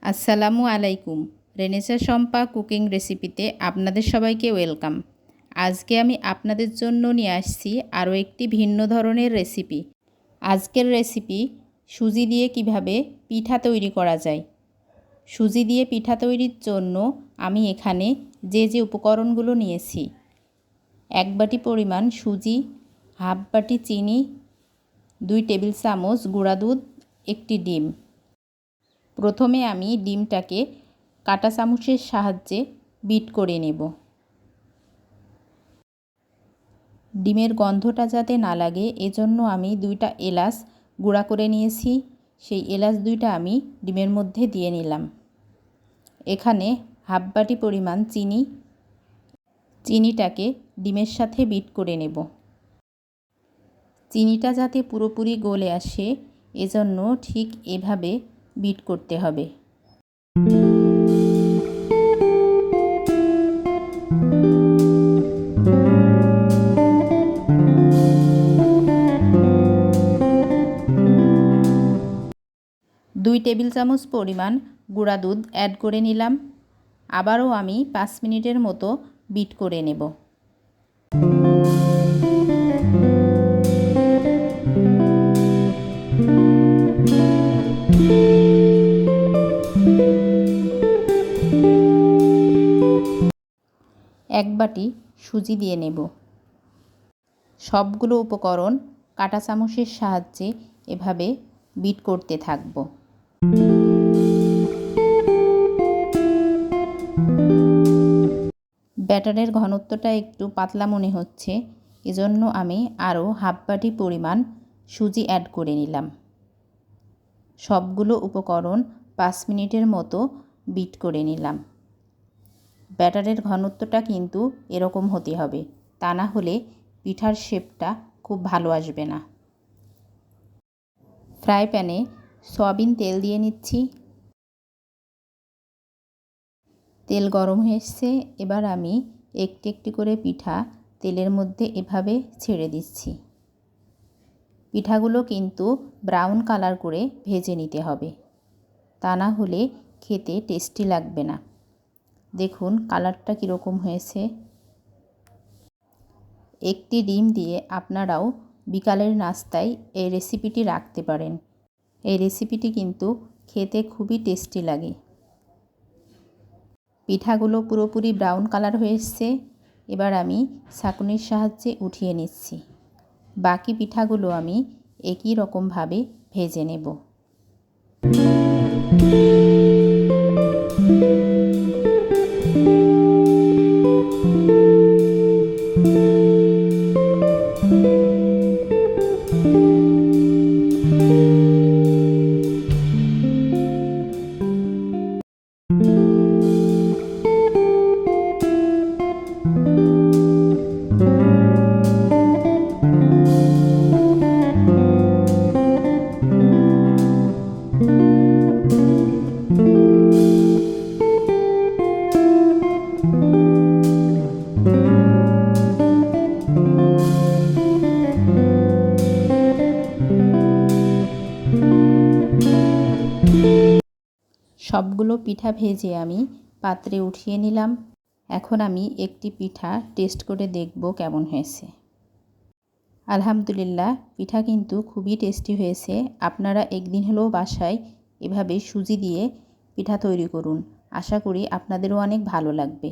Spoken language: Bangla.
আসসালামু আলাইকুম। রেনেসা শম্পা কুকিং রেসিপিতে আপনাদের সবাইকে ওয়েলকাম। আজকে আমি আপনাদের জন্য নিয়ে আসছি আরও একটি ভিন্ন ধরনের রেসিপি। আজকের রেসিপি সুজি দিয়ে কিভাবে পিঠা তৈরি করা যায়। সুজি দিয়ে পিঠা তৈরির জন্য আমি এখানে যে উপকরণগুলো নিয়েছি: 1 বাটি পরিমাণ সুজি, হাফ বাটি চিনি, 2 টেবিল চামচ গুঁড়া দুধ, একটি ডিম। প্রথমে আমি ডিমটাকে কাঁটা চামচের সাহায্যে বিট করে নেব। ডিমের গন্ধটা যাতে না লাগে এজন্য আমি 2টা এলাচ গুঁড়া করে নিয়েছি। সেই এলাচ 2টা আমি ডিমের মধ্যে দিয়ে নিলাম। এখানে হাফ বাটি পরিমাণ চিনিটাকে ডিমের সাথে বিট করে নেব। চিনিটা যাতে পুরোপুরি গলে আসে এজন্য ঠিক এভাবে বিট করতে হবে। দুই টেবিল চামচ পরিমাণ গুঁড়া দুধ অ্যাড করে নিলাম। আবারও আমি 5 মিনিটের মতো বিট করে নেব। এক বাটি সুজি দিয়ে নেব। সবগুলো উপকরণ কাঁটা চামচের সাহায্যে এভাবে বিট করতে থাকব। ব্যাটারের ঘনত্বটা একটু পাতলা মনে হচ্ছে, এজন্য আমি আরও হাফ বাটি পরিমাণ সুজি অ্যাড করে নিলাম। সবগুলো উপকরণ 5 মিনিটের মতো বিট করে নিলাম। ব্যাটারের ঘনত্বটা কিন্তু এরকম হতে হবে, তা না হলে পিঠার শেপটা খুব ভালো আসবে না। ফ্রাই প্যানে সয়াবিন তেল দিয়ে নিচ্ছি। তেল গরম হয়ে এসেছে, এবার আমি একটি একটি করে পিঠা তেলের মধ্যে এভাবে ছেড়ে দিচ্ছি। পিঠাগুলো কিন্তু ব্রাউন কালার করে ভেজে নিতে হবে, তা না হলে খেতে টেস্টি লাগবে না। দেখুন কালারটা কীরকম হয়েছে। একটি ডিম দিয়ে আপনারাও বিকালের নাস্তায় এই রেসিপিটি রাখতে পারেন। এই রেসিপিটি কিন্তু খেতে খুবই টেস্টি লাগে। পিঠাগুলো পুরোপুরি ব্রাউন কালার হয়ে এসছে, এবার আমি ছাঁকনির সাহায্যে উঠিয়ে নিচ্ছি। বাকি পিঠাগুলো আমি একই রকমভাবে ভেজে নেব। সবগুলো পিঠা ভেজে আমি পাত্রে উঠিয়ে নিলাম। এখন আমি একটি পিঠা টেস্ট করে দেখব কেমন হয়েছে। আলহামদুলিল্লাহ, পিঠা কিন্তু খুবই টেস্টি হয়েছে। আপনারা একদিন হলেও বাসায় এভাবে সুজি দিয়ে পিঠা তৈরি করুন। আশা করি আপনাদেরও অনেক ভালো লাগবে।